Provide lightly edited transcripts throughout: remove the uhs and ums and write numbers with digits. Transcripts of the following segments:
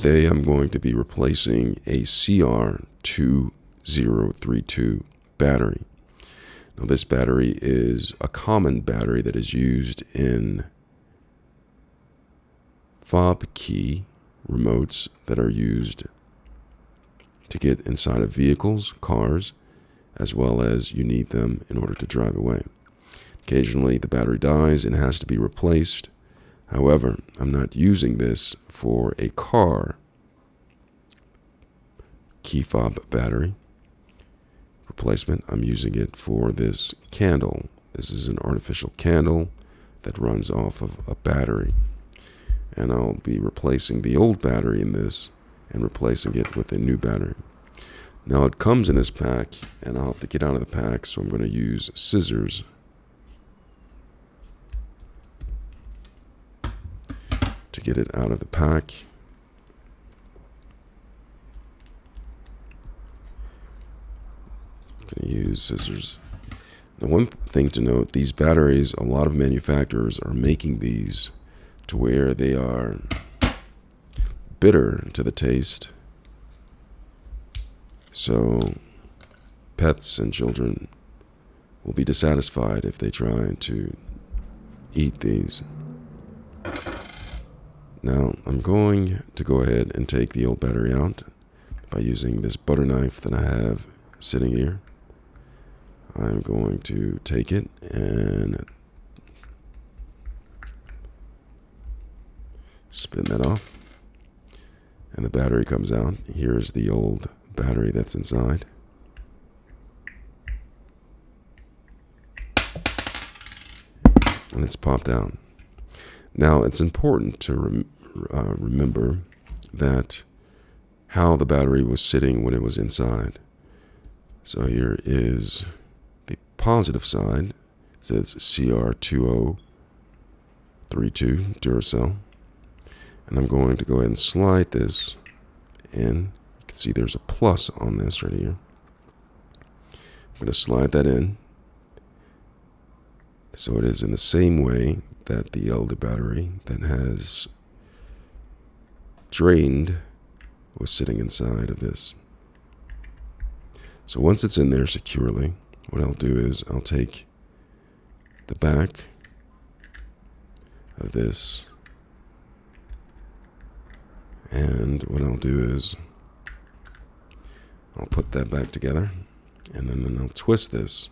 Today I'm going to be replacing a CR2032 battery. Now this battery is a common battery that is used in fob key remotes that are used to get inside of vehicles, cars, as well as you need them in order to drive away. Occasionally the battery dies and has to be replaced. However, I'm not using this for a car key fob battery replacement. I'm using it for this candle. This is an artificial candle that runs off of a battery. And I'll be replacing the old battery in this and replacing it with a new battery. Now it comes in this pack, and I'll have to get out of the pack, so I'm going to use scissors to get it out of the pack. I'm going to use scissors. Now one thing to note, these batteries, a lot of manufacturers are making these to where they are bitter to the taste. So pets and children will be dissatisfied if they try to eat these. Now I'm going to go ahead and take the old battery out by using this butter knife that I have sitting here. I'm going to take it and spin that off, and the battery comes out. Here's the old battery that's inside. And it's popped out. Now it's important to remember that how the battery was sitting when it was inside. So here is the positive side. It says CR2032 Duracell. And I'm going to go ahead and slide this in. You can see there's a plus on this right here. I'm going to slide that in, so it is in the same way that the elder battery that has drained was sitting inside of this. So once it's in there securely, what I'll do is I'll take the back of this, and what I'll do is I'll put that back together, and then I'll twist this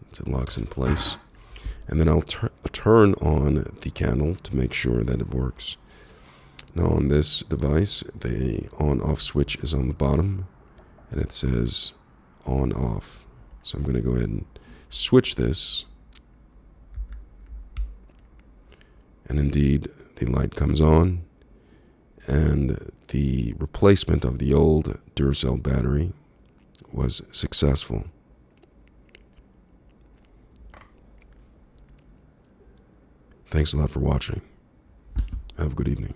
until it locks in place. And then I'll turn on the candle to make sure that it works. Now on this device, the on-off switch is on the bottom, and it says on-off. So I'm going to go ahead and switch this. And indeed, the light comes on, and the replacement of the old Duracell battery was successful. Thanks a lot for watching. Have a good evening.